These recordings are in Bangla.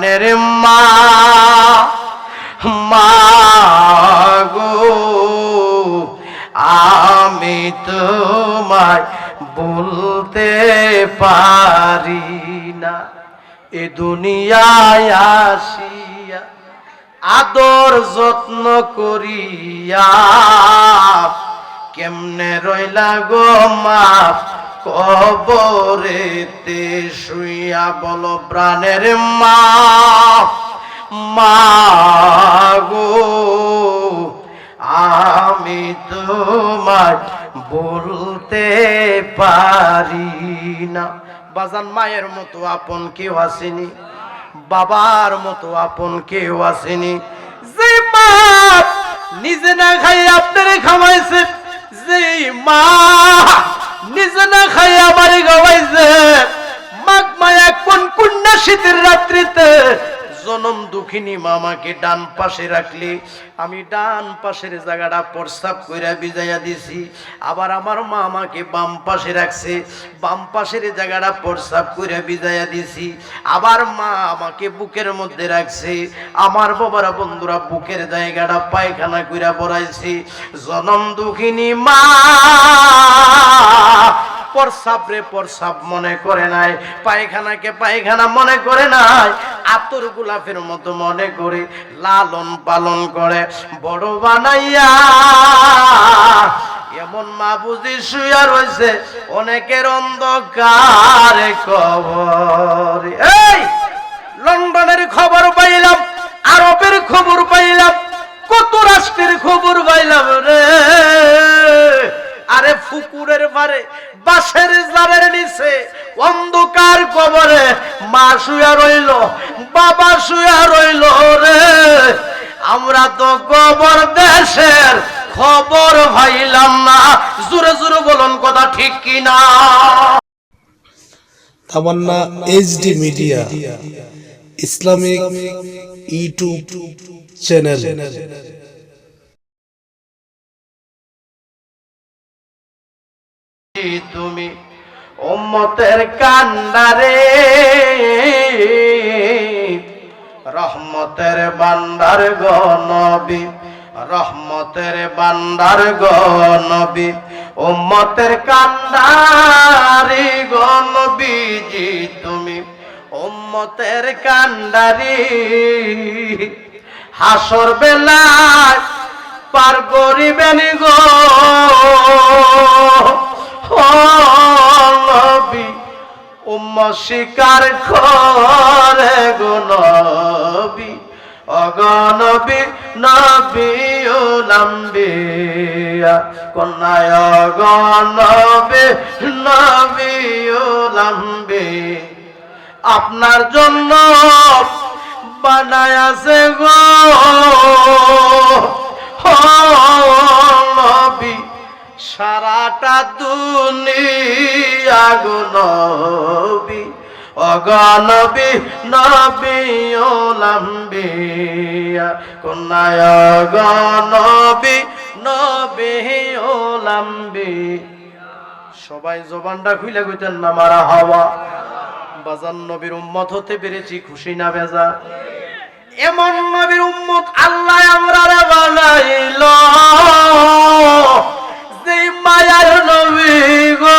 প্রাণের মা মা গো আমি তোমায় বলতে পারি না এ দুনিয়ায় আসিয়া আদর যত্ন করিয়া কেমনে রইলা গো মা কবরেতে শুইয়া বলো প্রাণের মা মা গো আমি তোমায় বলতে পারি না বাজান মায়ের মতো আপন কেউ আসেনি বাবার মতো আপন কেউ আসেনি যে মা নিজে না খাই আপনারে খাওয়াইছে যে মা নিজে না খাই আমারে খাওয়াইছে মাগ মায়া কোন কন্যা শীতের রাত্রিতে জনম দুঃখিনী মামাকে ডান পাশে রাখলে আমি ডান পাশের জায়গাটা প্রস্রাব কইরা ভিজাইয়া দিছি আবার আমার মা আমাকে বাম পাশে রাখছে বাম পাশের জায়গাটা প্রস্রাব কইরা ভিজাইয়া দিছি আবার মা আমাকে বুকের মধ্যে রাখছে আমার বাবারা বন্ধুরা বুকের জায়গাটা পায়খানা কইরা বড়াইছে জনম দুঃখিনী মা প্রস্রাবরে প্রস্রাব মনে করে নাই পায়খানাকে পায়খানা মনে করে নাই আতর গোলাপের মতো মনে করে লালন পালন করে বড় বানাইয়া এমন মা বুঝি শুয়া রয়েছে অনেকের অন্ধকারে কবর এই লন্ডনের খবর পাইলাম আরবের খবর পাইলাম কত রাষ্ট্রের খবর পাইলাম রে আরে ফুকুরের পারে বাঁশের জারের নিচে অন্ধকার কবরে মা শুয়া রইল বাবা শুয়া রইল রে আমরা তো কবর দেশের খবর পাইলাম না জোরে জোরে বলুন কথা ঠিক কিনা Tamanna HD media Islamic YouTube channel তুমি উম্মতের কান্ডারে রহমতের বান্দার গো নবী রহমতের বান্দার গো নবী উম্মতের কান্ডারে গো নবীজি তুমি উম্মতের কান্ডারে হাসর বেলায় পার করিবেন গো নবী উম্মত স্বীকার করে গো নবী অগনবী নবী উলাম্বিয়া কন্যায় অগনবী নবী উলাম্বি আপনার জন্য বানায় আছে গো নবী সারাটা দুনিয়া গো নবী অগনবী নবী উলাম্বিয়া কন্যায় অগনবী নবী উলাম্বি সবাই জবানটা খুলে কইতেন না মারা হাওয়া বাজান নবীর উম্মত হতে পেরেছি খুশি না বেজা এমন নবীর উম্মত আল্লাহ আমরারে বানাইলো যেই মায়ার নবী গো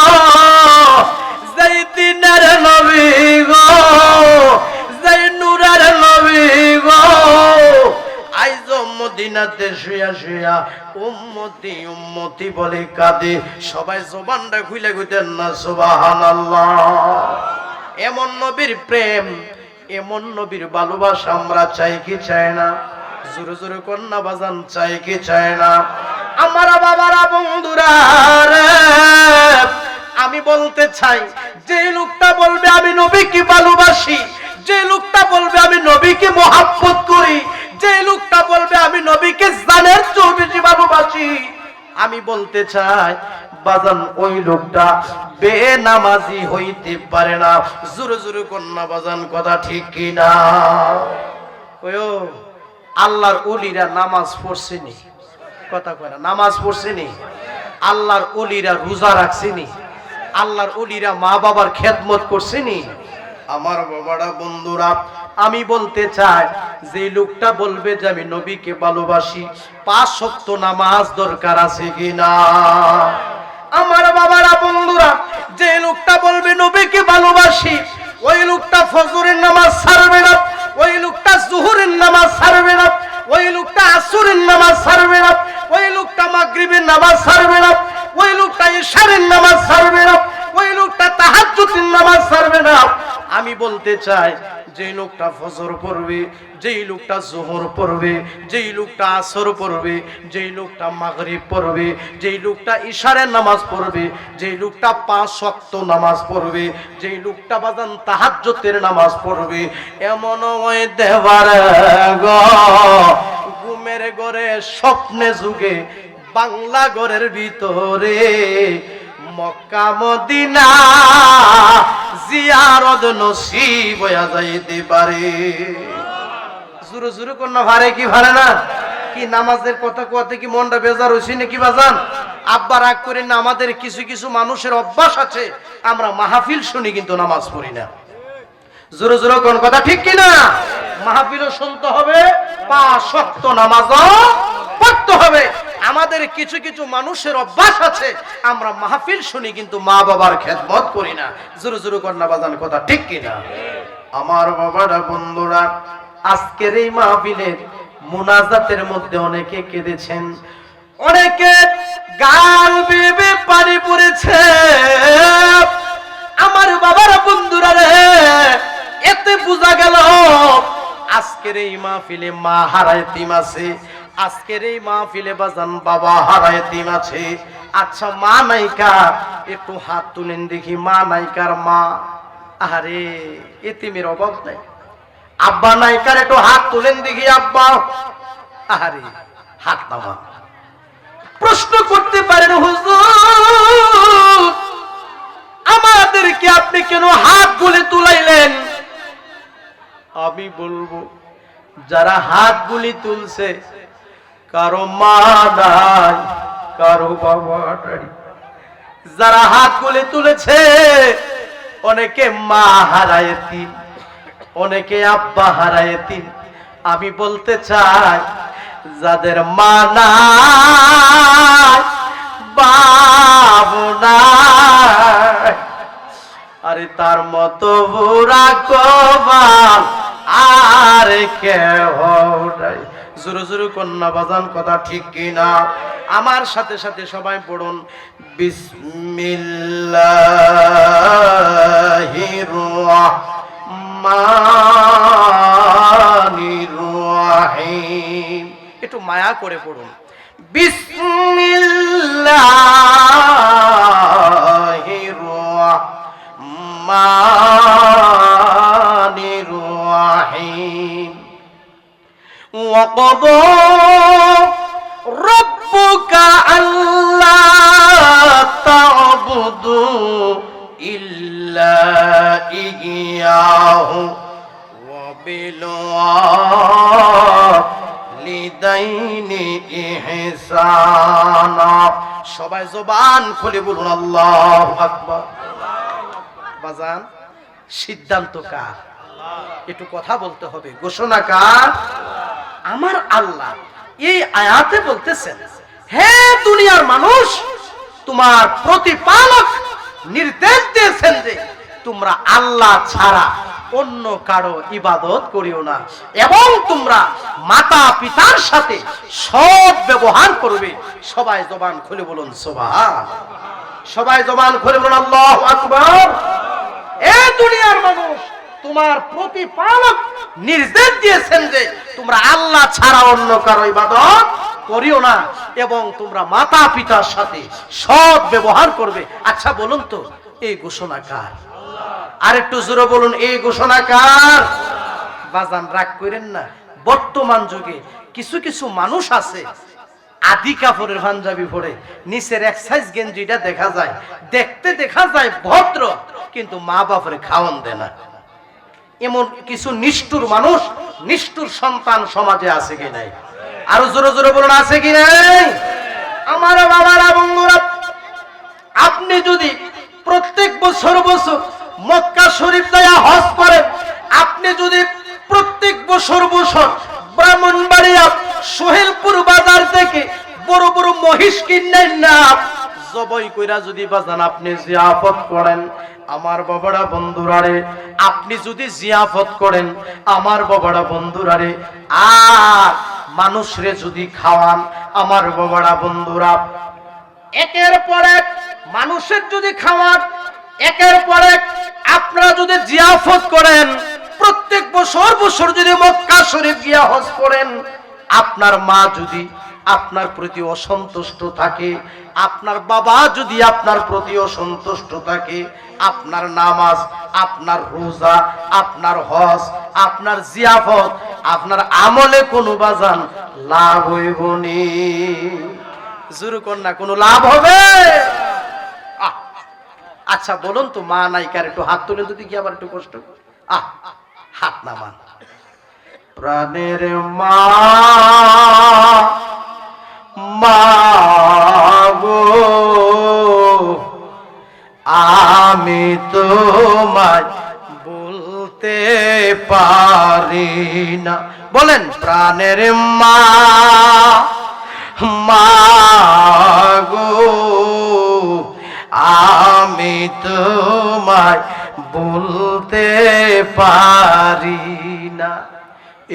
যেই দিনের নবী গো যেই নূরের নবী গো আইজ মদিনাতে শুয়া শুয়া উম্মতি উম্মতি বলে কাঁদে সবাই জবানটা খুলে কইতেন না সুবহানাল্লাহ এমন নবীর প্রেম এমন নবীর ভালোবাসা আমরা চাই কি চাই না জোরে জোরে কন্যা বাজান চাই কি চাই না আমার বাবারা বন্ধুরা রে আমি বলতে চাই যে লোকটা বলবে আমি নবীকে ভালোবাসি যে লোকটা বলবে আমি নবীকে মহব্বত করি যে লোকটা বলবে আমি নবীকে জানের চেয়ে বেশি ভালোবাসি আমি বলতে চাই বাজান ওই লোকটা বেনামাজি হইতে পারে না জোরে জোরে কন্যা বাজান কথা ঠিক কিনা ওয়ো আল্লাহর ওলিরা নামাজ পড়ছেনি কথা কয় না নামাজ পড়ছেনি আল্লাহর ওলিরা রোজা রাখছেনি আল্লাহর ওলিরা মা বাবার খেদমত করছেনি আমার বাবারা বন্ধুরা, আমি বলতে চাই যে লোকটা বলবে যে আমি নবীকে ভালোবাসি, 5 ওয়াক্ত নামাজ দরকার আছে কিনা? আমার বাবারা বন্ধুরা, যে লোকটা বলবে নবীকে ভালোবাসি, ওই লোকটা ফজরের নামাজ ছাড়বে না, ওই লোকটা জোহরের নামাজ ছাড়বে না, ওই লোকটা আসরের নামাজ ছাড়বে না, ওই লোকটা মাগরিবের নামাজ ছাড়বে না, ওই লোকটা ইশারের নামাজ ছাড়বে না, ওই লোকটা তাহাজ্জুদের নামাজ ছাড়বে না। আমি বলতে চাই যেই লোকটা ফজর পড়বে, যেই লোকটা যোহর পড়বে, যেই লোকটা আসর পড়বে, যেই লোকটা মাগরিব পড়বে, যেই লোকটা ইশারের নামাজ পড়বে, যেই লোকটা 5 ওয়াক্ত নামাজ পড়বে, যেই লোকটা বাজান তাহাজ্জুদের নামাজ পড়বে, এমন ওই দেবার গো ঘুমের ঘরে স্বপ্নে যুগে বাংলা ঘরের ভিতরে মক্কা মদিনা জিয়ারত নসিব হয়ে যাইতে পারে। জোরে জোরে কোন না ভারে কি ভারে না? কি নামাজের কথা কোয়াতে কি মনটা বেজার হইছে নাকি বাজান? আব্বা রাগ করেন না, আমাদের কিছু কিছু মানুষের অভ্যাস আছে, আমরা মাহফিল শুনি কিন্তু নামাজ পড়ি না। জোরে জোরে কোন কথা ঠিক কি না? মাহফিলও শুনতে হবে, 5 ওয়াক্ত নামাজও পড়তে হবে। আমাদের কিছু কিছু মানুষের অভ্যাস আছে, আমরা মাহফিল শুনি কিন্তু মা বাবার খেদমত করি না। জোরে জোরে কোন না বাজান কথা ঠিক কি না? আমার বাবারা বন্ধুরা, আজকের এই মাহফিলের মুনাজাতের মধ্যে অনেকে কেঁদেছেন, অনেকে গাল বেয়ে পানি পড়েছে। আমার বাবারা বন্ধুরা রে, এতে বোঝা গেল আজকের এই মাহফিলে মা হারায় এতিম আছে, আজকের এই মাহফিলে বাজান বাবা হারায় এতিম আছে। আচ্ছা মা নাইকা একটু হাত তুলেন দেখি, মা নাইকার মা, আরে এতিমের অভাব নাই। আব্বা নাইকার একটু হাত তুলেন দেখি, আব্বা, আরে হাত নামা। প্রশ্ন করতে পারেন হুজুর, আমাদেরকে আপনি কেন হাত গুলি তুলাইলেন? আমি বলবো, যারা হাত গুলি তুলছে কারো মা নাই, কারো বাবা নাই। যারা হাত গুলি তুলেছে অনেকে মা হারায় এতিম, অনেকে আব্বা হারায় এতিম। আমি বলতে চাই, যাদের মা নাই, বাবা নাই, আরে তার মতো বুড়া কবাল আর কেহ নাই। জোরে জোরে কন্যা বাজান কথা ঠিক কিনা? আমার সাথে সাথে সবাই পড়ুন, বিসমিল্লাহির রাহমানির রাহিম। একটু মায়া করে পড়ুন, বিসমিল্লাহির রাহমানির রাহিম। وقضى ربك ألا تعبدوا إلا إياه وبالوالدين إحسانا। সবাই জবান খুলে বলুন আল্লাহু আকবার। বাজান, সিদ্ধান্ত কার? একটু কথা বলতে হবে, ঘোষণা কার? আমার আল্লাহ এই আয়াতে বলতেছেন, হে দুনিয়ার মানুষ, তোমার প্রতিপালক নির্দেশ দিয়েছেন যে তোমরা আল্লাহ ছাড়া অন্য কারো ইবাদত করিও না, এবং তোমরা মাতা পিতার সাথে সৎ ব্যবহার করবে। সবাই জবান খুলে বলুন সুবহান। সবাই জবান খুলে বলুন আল্লাহু আকবার। এ দুনিয়ার মানুষ, তোমার প্রতিপালক নির্দেশ দিয়েছেন যে তোমরা আল্লাহ ছাড়া অন্য কারো ইবাদত করিও না, এবং তোমরা মাতা পিতার সাথে সৎ ব্যবহার করবে। আচ্ছা বলুন তো, এই ঘোষণা কার? আর একটু জোরে বলুন, এই ঘোষণা কার? বাজান রাগ করেন না, বর্তমান যুগে কিছু কিছু মানুষ আছে আদি কাপড়ের পাঞ্জাবি পরে, নিচের এক সাইজ গেঞ্জিটা দেখা যায়, দেখতে দেখা যায় ভদ্র, কিন্তু মা বাপের খাওয়ান দেয় না। এমন কিছু নিষ্ঠুর মানুষ, নিষ্ঠুর সন্তান সমাজে আছে কি নাই? আরো জোরে জোরে বলুন, আছে কি নাই? আমার বাবারা বন্ধুরা, আপনি যদি প্রত্যেক বছর মক্কা শরীফ যায় হজ করেন, আপনি যদি প্রত্যেক বছর ব্রাহ্মণবাড়িয়া সোহেলপুর বাজার থেকে বড় বড় মহিষ কিনেন না, জবাই কইরা যদি বাজান আপনি জিয়াফত করেন, আমার বাবারা বন্ধুরা রে, আপনি যদি জিয়াফত করেন আমার বাবারা বন্ধুরা রে, আর মানুষরে যদি খাওয়ান আমার বাবারা বন্ধুরা, একের পর এক মানুষের যদি খাওয়ান, একের পর এক আপনারা যদি জিয়াফত করেন, প্রত্যেক বছর যদি মক্কা শরীফ গিয়া হজ করেন, আপনার মা যদি আপনার প্রতি অসন্তুষ্ট থাকে, আপনার বাবা যদি আপনার প্রতি অসন্তুষ্ট থাকে, আপনার নামাজ, আপনার রোজা, আপনার হজ, আপনার জিয়াফত, আপনার আমলে কোনো বাজান লাভ হইব নি? জোর কন্যা কোনো লাভ হবে? আচ্ছা বলুন তো, মা নাই কার একটু হাত তুলেন তো দেখি, আবার একটু কষ্ট। হাত নামান। প্রাণের মা, মা গো আমি তোমায় বলতে পারি না, বলেন প্রাণের মা, মা গো আমি তোমায় বলতে পারি না।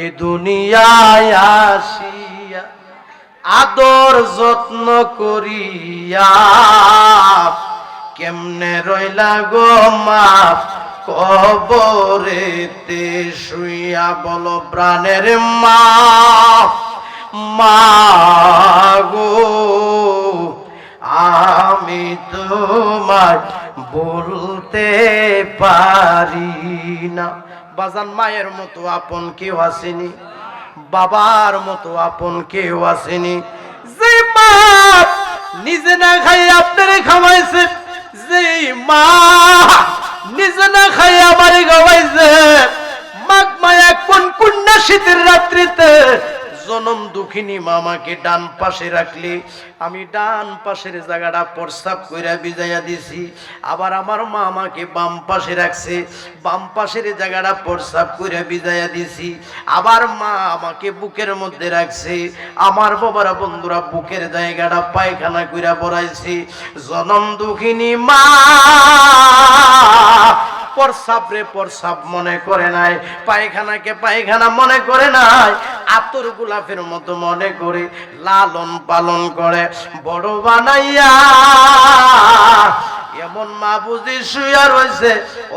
এ দুনিয়ায় আসিয়া আদর যত্ন করিয়া কেমনে রইলা গো মা কবরেতে শুইয়া, বলো প্রাণের মা, মা গো আমি তোমায় বলতে পারি না। বাজান মায়ের মতো আপন কেউ আসেনি, বাবার মতো আপন কেউ আসেনি। যে মা নিজে না খাই আপনারে খাওয়াইছে, যে মা নিজে না খাই আমারে খাওয়াইছে, মাগ মায়া কোন কন্যা শীতের রাত্রিতে জনম দুঃখিনী মামাকে ডান পাশে রাখলে, আমি ডান পাশের জায়গাটা প্রস্রাব কইরা ভিজাইয়া দিছি, আবার আমার মা আমাকে বাম পাশে রাখছে, বাম পাশের জায়গাটা প্রস্রাব কইরা ভিজাইয়া দিছি, আবার মা আমাকে বুকের মধ্যে রাখছে, আমার বাবারা বন্ধুরা বুকের জায়গাটা পায়খানা কইরা পড়াইছে। জনম দুঃখিনী মা প্রস্রাব রে প্রস্রাব মনে করে নাই, পায়খানাকে পায়খানা মনে করে নাই, আতর গোলাপের মতো মনে করে লালন পালন করে বড় বানাইয়া। এমন মা বুঝি শুয়া রয়েছে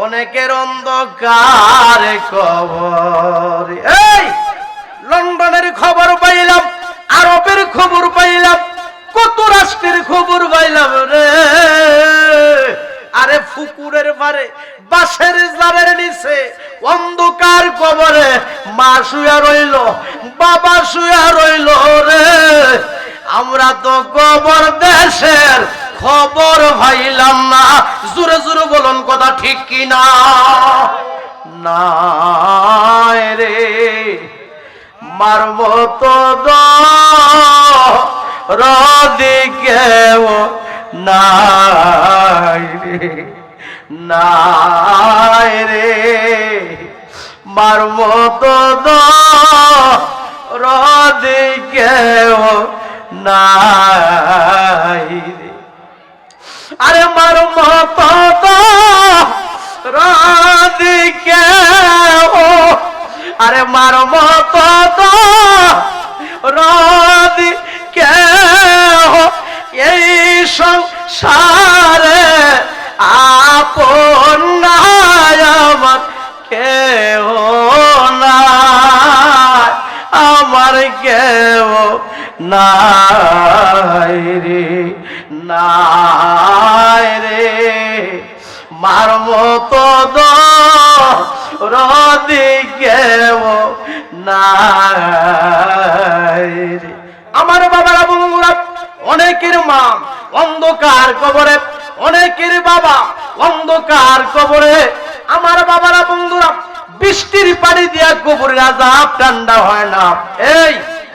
অনেকের অন্ধকারে কবর। এই লন্ডনের খবর পাইলাম, আরবের খবর পাইলাম, কত রাষ্ট্রের খবর পাইলাম রে। আরে ফুকুরের পারে বাঁশের জারের নিচে অন্ধকার কবরে মা শুয়া রইল, বাবা শুয়া রইল রে। আমরা তো কবর দেশের খবর পাইলাম না। জোরে জোরে বলুন কথা ঠিক কিনা? না রে মারব তো দিকে নাই রে, নাই রে মারব তো দিকে নাই রে। আরে মারব তো দিকে, আরে মারব তো দিকে, এই সংসারে আপন নাই আমার কেউ নাই, আমার কেউ নাই রে, নাই রে মারব তো দিকে নাই রে। আমার বাবারা বন্ধুরা, অনেকের মা অন্ধকার কবরে, অনেকের বাবা অন্ধকার কবরে। আমার বাবারা বন্ধুরা, বৃষ্টির পানি দিয়া কবরের আযাব ঠান্ডা হয় না, এই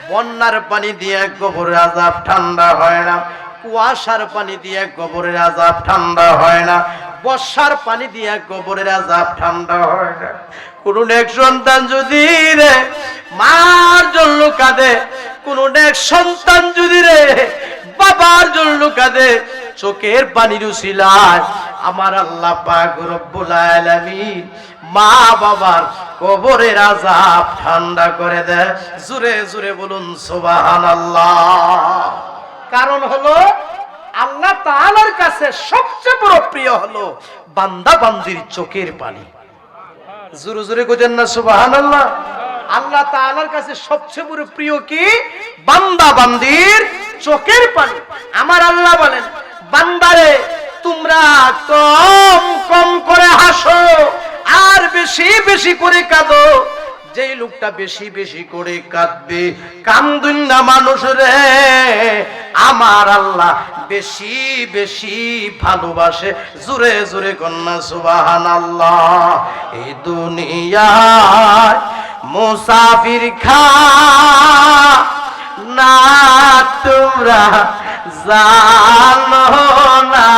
বন্যার পানি দিয়া কবরের আযাব ঠান্ডা হয় না। কুয়াশার পানি দিয়ে কবরের আযাব ঠান্ডা হয় না, বর্ষার পানি দিয়ে কবরের আযাব ঠান্ডা হয় না। কোন এক সন্তান যদি রে মার জন্য কাঁদে, কোন এক সন্তান যদি রে বাবার জন্য কাঁদে, চোখের পানির উসিলায় আমার আল্লাহ পাক রব্বুল আলামিন মা বাবার কবরের আযাব ঠান্ডা করে দেয়। জোরে জোরে বলুন সুবহানাল্লাহ। কারণ হলো আল্লাহ তাআলার কাছে সবচেয়ে বড় প্রিয় হলো বান্দা বান্দির চোখের পানি। জোরে জোরে কইতেন না সুবহানাল্লাহ। আল্লাহ তাআলার কাছে সবচেয়ে বড় প্রিয় কি? বান্দা বান্দির চোখের পানি। আমার আল্লাহ বলেন, বান্দারে তোমরা কম কম করে হাসো আর বেশি বেশি করে কাঁদো। যেই লোকটা বেশি বেশি করে কাঁদবে, কান্দুন না মানুষ রে, আমার আল্লাহ বেশি বেশি ভালোবাসে। জোরে জোরে কন্যা সুবহানাল্লাহ। এই দুনিয়ায় মুসাফির খা না তোমরা জানো না,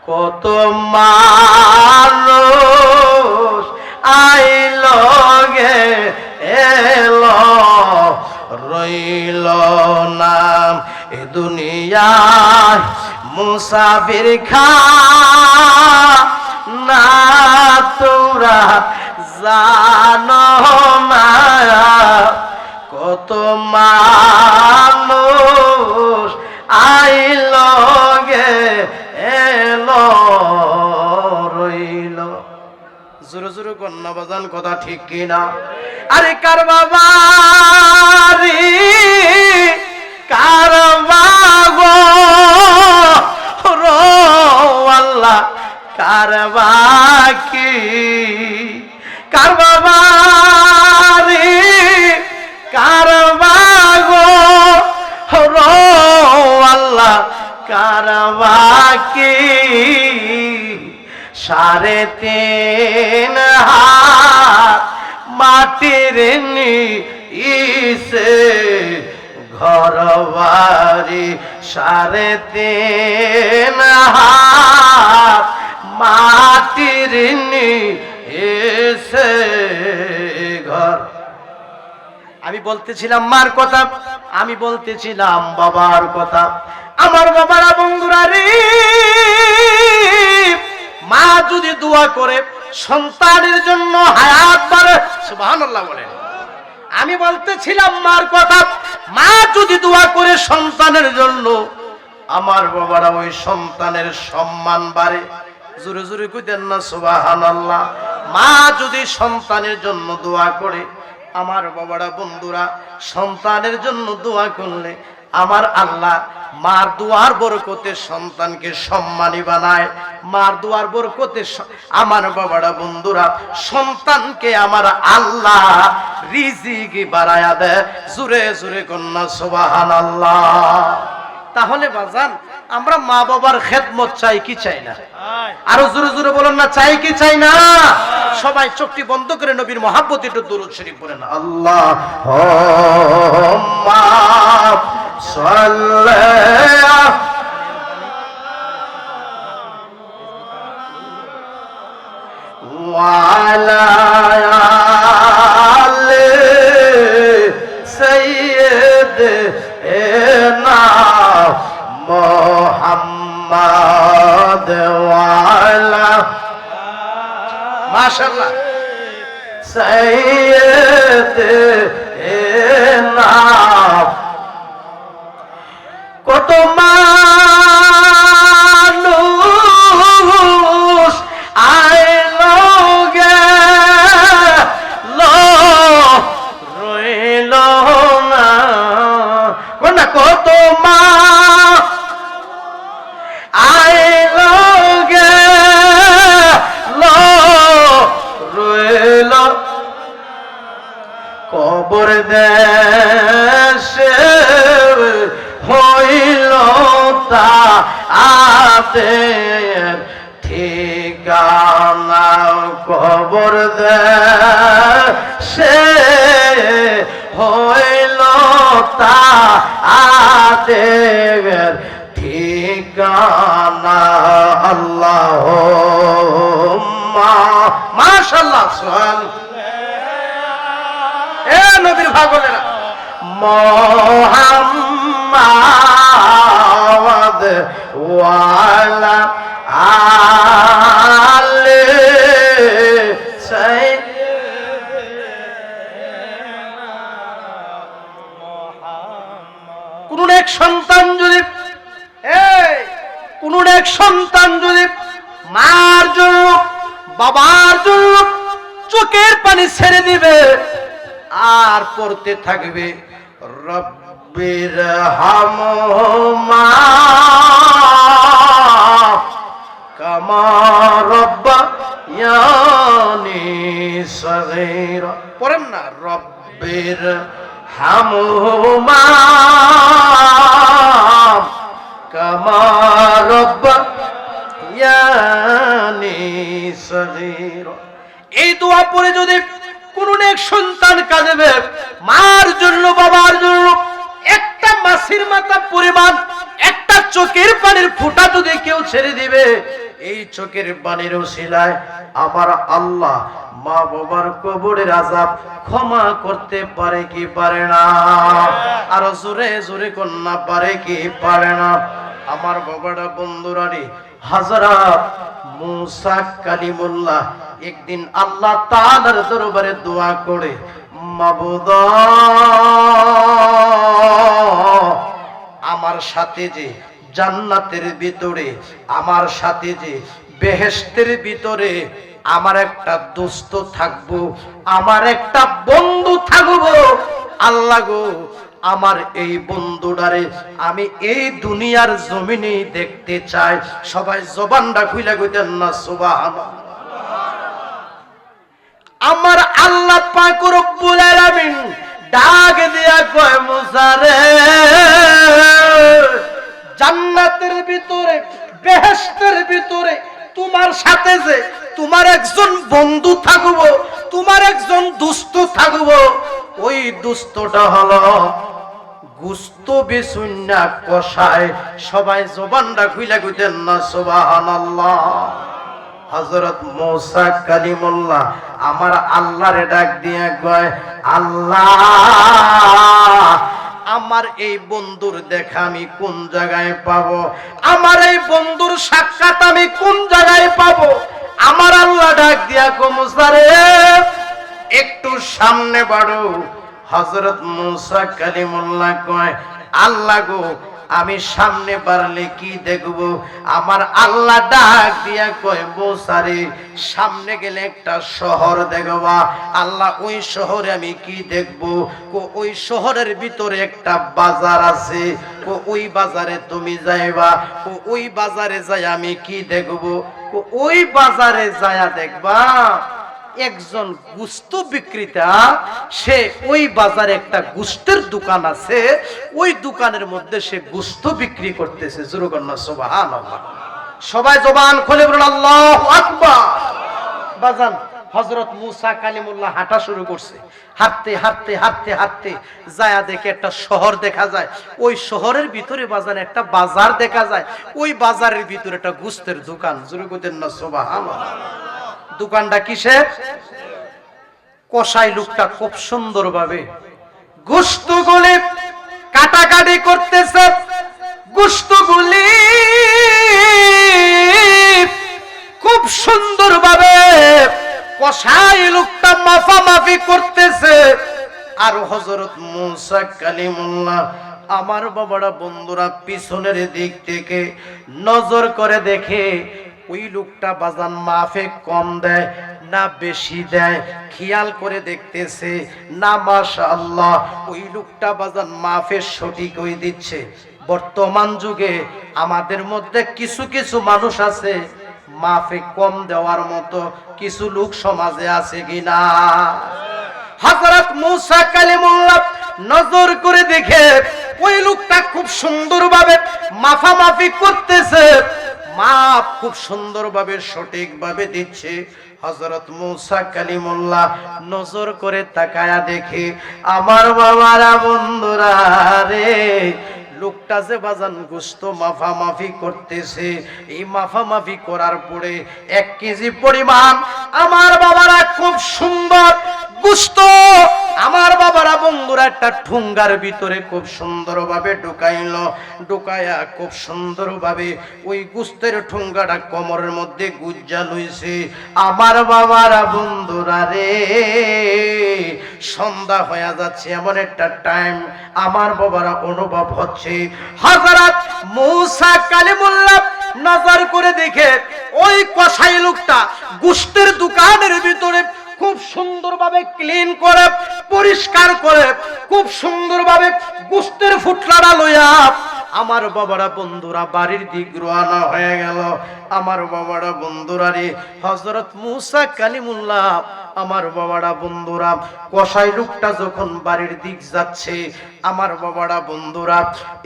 কত মানুষ আইল গে এলো রইল নাম। এ দুনিয়ায় মুসাফির খা না তোমরা জানো না, কত মানুষ আইল গে এলো রইল। জোরে জোরে কন্যা বাজান, কথা ঠিক কিনা? আরে কার বাবা রে, কার বাবা রো আল্লাহ, কার বাকি, কার বাবা রে, কার বাগো রো আল্লাহ, কার বাকি। 3.5 হাত মাটির নিচে ঘর বাড়ি, 3.5 হাত মাটির নিচে ঘর। আমি বলতেছিলাম মার কথা, আমি বলতেছিলাম বাবার কথা। আমার বাবারা বন্ধুরা রে, মা যদি দোয়া করে সন্তানের জন্য হায়াত বাড়ে, সুবহানাল্লাহ বলেন। আমি বলতেছিলাম মার কথা, মা যদি দোয়া করে সন্তানের জন্য, আমার বাবারা ওই সন্তানের সম্মান বাড়ে। জোরে জোরে কইতেন না সুবহানাল্লাহ। মা যদি সন্তানের জন্য দোয়া করে, আমার বাবারা বন্ধুরা সন্তানের জন্য দোয়া করলে আমার আল্লাহ মার দুয়ার বরকতে সন্তানকে সম্মানী বানায়। মার দুয়ার বরকতে আমার বাবারা বন্ধুরা সন্তানকে আমার আল্লাহ রিজিক বাড়ায়া দেয়। জোরে জোরে কন্যা সুবহানাল্লাহ। তাহলে বাজান, আমরা মা বাবার খেদমত চাই কি চাই না? আরো জোরে জোরে বলেন না, চাই কি চাই না? সবাই চোখটি বন্ধ করে নবীর মহব্বতে একটু দরুদ শরীফ পড়েন। আল্লাহুম্মা সাল্লি ওয়ালা আলি সাইয়্যিদিনা মুহাম্মাদ ওয়ালা মাশাআল্লাহ সাইয়্যিদিনা। কত মানুষ আইল গেল রইল না, কত মা আইল গেল রইল। কবর দেশে হইল তাদের ঠিকানা, কবর দেশে হইল তাদের দেবের ঠিকানা আল্লাহুম্মা মাশাআল্লাহ সুবহানাল্লাহ এ নবীর পাগলেরা মুহাম্মাদ ওয়ালা আলে কোন এক সন্তান যদি মার জন্য বাবার জন্য চোখের পানি ছেড়ে দিবে আর পড়তে থাকবে রব্বির হামহুমা কামা রাব্বায়ানি সগীরা পড়েন না রব্বির হামহুমা কামা রাব্বায়ানি সগীরা এই দোয়া পড়ে যদি কোন এক সন্তান কাঁদবে মার জন্য বাবার জন্য একটা মাসির মাথা পরিমাণ একটা চোখের পানির ফোঁটা যদি কেউ ছেড়ে দিবে এই চোখের পানির ওসিলায় আমার আল্লাহ মা বাবার কবরের আযাব ক্ষমা করতে পারে কি পারে না? আর জোরে জোরে কন্যা পারে কি পারে না? আমার বাবারা বন্ধুরা রে হযরত মুসা কালিমুল্লাহ একদিন আল্লাহ তাআলার দরবারে দোয়া করে মাবুদ আমার সাথে যে জান্নাতের ভিতরে আমার সাথে যে বেহেশতের ভিতরে আমার একটা দোস্ত থাকবো আমার একটা বন্ধু থাকবো আল্লাহ গো আমার এই বন্ধুটারে আমি এই দুনিয়ার জমিনে দেখতে চাই সবাই জবানটা খুলে কইতেন না সুবহানাল্লাহ আমার আল্লাহ পাক রব্বুল আলামিন ডাক দিয়া কয় মুসা রে জান্নাতের ভিতরে বেহেশতের ভিতরে তোমার সাথে যে তোমার একজন বন্ধু থাকবো তোমার একজন দোস্ত থাকবো ওই দোস্তটা হলো গুস্ত বিসুন্না কষায় সবাই জবানটা খুইলা কইতেন না সুবহানাল্লাহ হযরত মুসা কালিমুল্লাহ আমার আল্লাহরে ডাক দিয়া কয় আল্লাহ আমার এই বন্ধুর দেখা আমি কোন জায়গায় পাবো আমার এই বন্ধুর সাক্ষাৎ আমি কোন জায়গায় পাবো আমার আল্লাহ ডাক দিয়া কয় মুসা রে একটু সামনে বাড়ো হযরত মুসা কালিমুল্লাহ কয় আল্লাহ গো আমি সামনে বাড়লে কি দেখব আমার আল্লাহ ডাক দিয়া কয় মুসা রে সামনে গেলে একটা শহর দেখবা আল্লাহ ওই শহরে আমি কি দেখব ওই শহরের ভিতরে একটা বাজার আছে ওই বাজারে তুমি যাইবা ওই বাজারে যাই আমি কি দেখব ওই বাজারে যায়া দেখবা একজন গোশত বিক্রেতা সে ওই বাজারে একটা গোশতের দোকান আছে ওই দোকানের মধ্যে সে গোশত বিক্রি করতেছে জোরে কর না সুবহানাল্লাহ সবাই জবান খুলে বলুন আল্লাহু আকবার বাজান হযরত মুসা কালিমুল্লাহ হাঁটা শুরু করছে হাঁটতে হাঁটতে হাঁটতে হাঁটতে যায়া দেখে একটা শহর দেখা যায় ওই শহরের ভিতরে বাজারে একটা বাজার দেখা যায় ওই বাজারের ভিতরে একটা গোশতের দোকান জোরে কইতেন না সুবহানাল্লাহ দোকানটা কিসের কসাই লোকটা খুব সুন্দরভাবে গোশতগুলি কাটাকাটি করতেছে গোশতগুলি খুব সুন্দরভাবে কসাই লোকটা মাফামাফি করতেছে আর হযরত মুসা কালিমুল্লাহ আমার বাবারা বন্ধুরা পিছনের দিক থেকে নজর করে দেখে ওই লোকটা বাজান মাফে কম দেয় না বেশি দেয় খেয়াল করে দেখতেছে না মাশাআল্লাহ ওই লোকটা বাজান মাফে সঠিক ওই দিচ্ছে বর্তমান যুগে আমাদের মধ্যে কিছু কিছু মানুষ আছে মাফে কম দেওয়ার মতো কিছু লোক সমাজে আছে কিনা হযরত মুসা কালিমুল্লাহ নজর করে দেখে ওই লোকটা খুব সুন্দরভাবে মাফামাফি করতেছে মাপ খুব সুন্দরভাবে সঠিকভাবে দিচ্ছে হযরত মুসা কালিমুল্লাহ নজর করে তাকায়া দেখে আমার বাবারা বন্ধুরা রে লোকটা যে বাজান গোস্ত মাফামাফি করতেছে, এই মাফামাফি করার পরে 1 কেজি পরিমাণ আমার বাবারা খুব সুন্দর গোস্ত আমার বাবারা বন্ধুরা একটা ঠুঙ্গার ভিতরে খুব সুন্দরভাবে ঢুকাইলো। ঢুকায়া খুব সুন্দরভাবে ওই গোস্তের ঠুঙ্গাটা কোমরের মধ্যে গুজ্জা লইছে। আমার বাবারা বন্ধুরা রে, সন্ধ্যা হয়ে যাচ্ছে, এমন একটা টাইম আমার বাবারা অনুভব হচ্ছে হযরত মূসা কালিমুল্লাহ নজর করে দেখে ওই কসাই লোকটা গোস্তের দোকানের ভিতরে খুব সুন্দরভাবে ক্লিন করে পরিষ্কার করে খুব সুন্দরভাবে গোস্তের ফুটলাটা লইয়া আমার বাবারা বন্ধুরা বাড়ির দিক রওনা হয়ে গেল। আমার বাবারা বন্ধুরা রে, হযরত মূসা কালিমুল্লাহ আমার বাবারা বন্ধুরা কসাই লোকটা যখন বাড়ির দিক যাচ্ছে, আমার বাবারা বন্ধুরা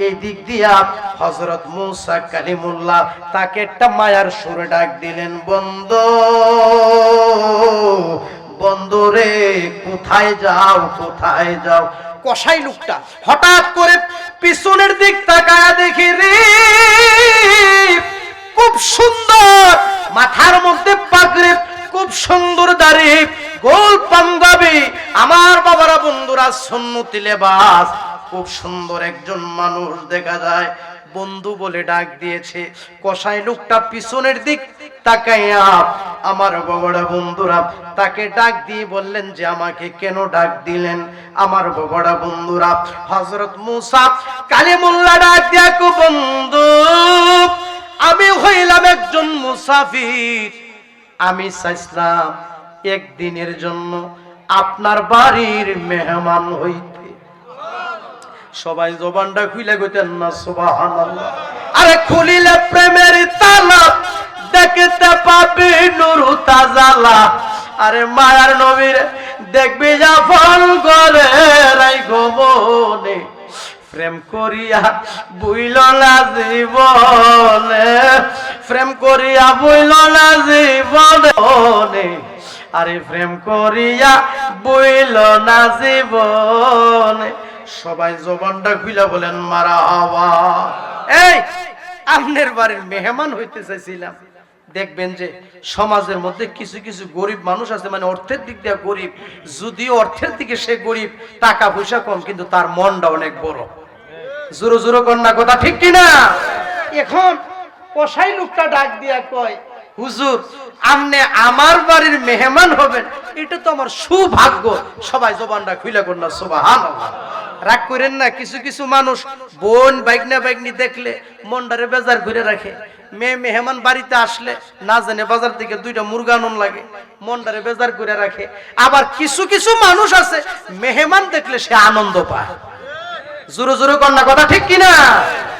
এই দিক দিয়া হযরত মূসা কালিমুল্লাহ তাকে একটা মায়ার সুরে ডাক দিলেন, বন্ধু বন্ধুরে কোথায় যাও কোথায় যাও। কসাই লোকটা হঠাৎ করে পিছনের দিক তাকায়া দেখি রে, খুব সুন্দর মাথার মধ্যে পাগড়ি, খুব সুন্দর দাড়ি, গোল পাঞ্জাবি, আমার বাবারা বন্ধুরা সুন্নতি লেবাস, খুব সুন্দর একজন মানুষ দেখা যায়। বন্ধু বলে ডাক দিয়েছে। কসাই লোকটা পিছনের দিক তাকাইয়া আমার বাবারা বন্ধুরা তাকে ডাক দিয়ে বললেন যে আমাকে কেন ডাক দিলেন। আমার বাবারা বন্ধুরা হযরত মূসা কালিমুল্লাহ ডাক দিয়া কো, বন্ধু আমি হইলাম একজন মুসাফির, আমি চাইছিলাম একদিনের জন্য আপনার বাড়ির মেহমান হইতে। সবাই জবানটা খুলে কইতেন না সুবহানাল্লাহ। আরে খুলিলে প্রেমের তালা দেখতে পাবি নূর তাজালা। আরে মায়ার নবীর দেখবি জাফর করে রাইখো মনে, প্রেম করিয়া বুইল না জীবনে, প্রেম করিয়া বুইল না জীবনে, আরে প্রেম করিয়া বুইল না জীবনে। সবাই জবানটা খুলে বলেন মারহাবা। এই আপনার বাড়ির মেহমান হইতে চাইছিলাম। দেখবেন যে সমাজের মধ্যে কিছু কিছু গরিব মানুষ আছে, মানে অর্থের দিক দিয়ে গরিব, যদিও অর্থের দিকে সে গরিব, টাকা পয়সা কম, কিন্তু তার মনটা অনেক বড়। জোরো জোরো কন্যা কথা ঠিক কিনা? এখন কসাই লোকটা ডাক দিয়া কয়, হুজুর আপনি আমার বাড়ির মেহমান হবেন, এটা তো আমার সৌভাগ্য। সবাই জবানটা খুলে কন্যা সুবহানাল্লাহ। রাগ করেন না, কিছু কিছু মানুষ বোন বাইকনা বাইকনি দেখলে মনটারে বেজার করে রাখে। মেয়ে মেহমান বাড়িতে আসলে না জানে বাজার থেকে 2টা মুরগা আনন লাগে, মনটারে বেজার করে রাখে। আবার কিছু কিছু মানুষ আছে মেহমান দেখলে সে আনন্দ পায়। জোরে জোরে কন্যা কথা ঠিক কিনা?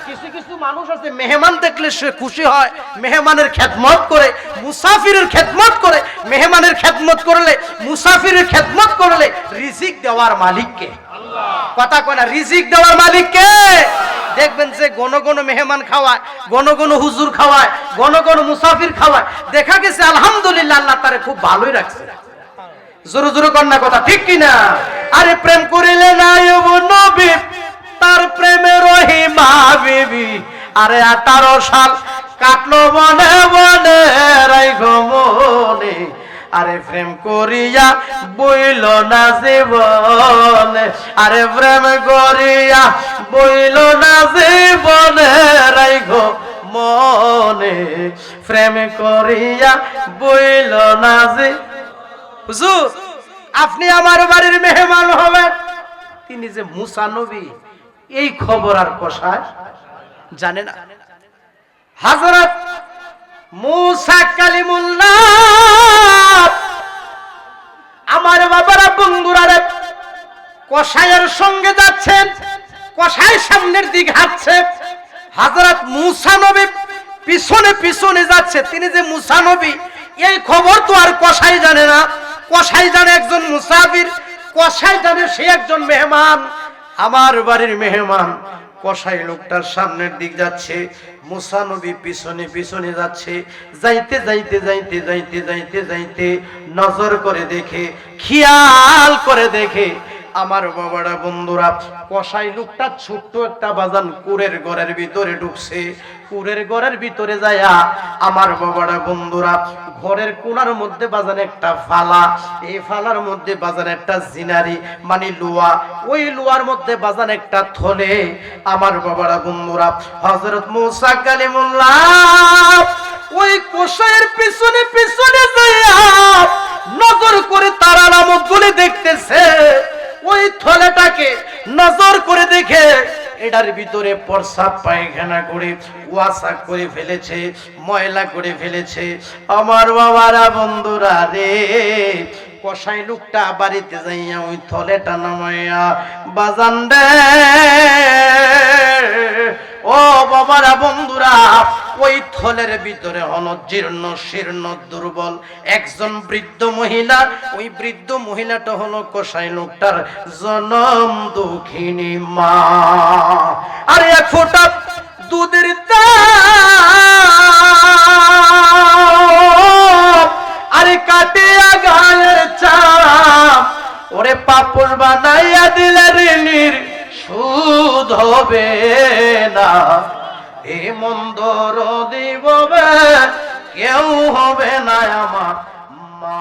কিছু কিছু মানুষ আছে মেহমান দেখলে সে খুশি হয়, মেহমানের খেদমত করে, মুসাফিরের খেদমত করে। মেহমানের খেদমত করলে, মুসাফিরের খেদমত করলে রিজিক দেওয়ার মালিককে কথা কয় না, রিজিক দেওয়ার মালিককে। দেখবেন যে গণ গণ মেহমান খাওয়ায়, গণ গণ হুজুর খাওয়ায়, গণ গণ মুসাফির খাওয়ায়, দেখা গেছে আলহামদুলিল্লাহ আল্লাহ তারে খুব ভালোই রাখছে। জোরে জোরে কন্যা কথা ঠিক কিনা? আরে প্রেম করিলে নাই নবী, তার প্রেমে রহিমা বিবি। আরে 18 সাল কাটলো বনে বনে রাইখো মনে, আরে প্রেম করিয়া বইল না জীবনে, আরে প্রেম করিয়া বইল না জীবনে রাইখো মনে, প্রেম করিয়া বইল না জীবনে। হুজুর আপনি আমার বাড়ির মেহমান হবেন, তিনি যে মূসা নবী এই খবর আর কসাই জানে না। হযরত মূসা কালিমুল্লাহ আমার বাবারা বন্ধুরা কসাইয়ের সঙ্গে যাচ্ছেন, কসাই সামনের দিকে হাঁটছে, হযরত মূসা নবী পিছনে পিছনে যাচ্ছে। তিনি যে মূসা নবী এই খবর তো আর কসাই জানে না। কসাই জানে একজন মুসাফির, কসাই জানে সে একজন মেহমান, আমার বাড়ির মেহমান। কসাই লোকটার সামনের দিক যাচ্ছে, মূসা নবী পিছনে পিছনে যাচ্ছে। যাইতে যাইতে যাইতে যাইতে যাইতে যাইতে নজর করে দেখে, খেয়াল করে দেখে আমার বাবারা বন্ধুরা, কসাই লোকটা ছোট্ট একটা বাজান কুরের ঘরের ভিতরে ঢুকছে। কুরের ঘরের ভিতরে যায়া আমার বাবারা বন্ধুরা, ঘরের কোণার মধ্যে বাজান একটা ফালা, এই ফালার মধ্যে বাজান একটা জিনারি মানে লোয়া, ওই লোয়ার মধ্যে বাজান একটা থলে। আমার বাবারা বন্ধুরা, হযরত মুসা কালিমুল্লাহ ওই কসাইয়ের পিছনে পিছনে যায়া নজর করে তার আলামত গুলি দেখতেছে। ওই থলেটাকে নজর করে দেখে এটার ভিতরে প্রস্রাব পায়খানা করে ওয়াসা করে ফেলেছে, ময়লা করে ফেলেছে। আমার বাবারা বন্ধুরা রে, কসাই লোকটা বাড়িতে যাইয়া ওই থলেটা নামাইয়া বাজান দে ও বাবারা বন্ধুরা, ওই থলের ভিতরে হলো জীর্ণ শীর্ণ দুর্বল একজন বৃদ্ধ মহিলা। ওই বৃদ্ধ মহিলাটা হলো কসাই লোকটার জনম দুঃখিনী মা। আর এক ফোঁটা দুধের দাম আরে কাটিয়া গায়ের চাপ, ওরে পাপড় বানাইয়া দিলে ঋণীর সুদ হবে না। এ মন্দর দিব কেউ হবে না আমার মা।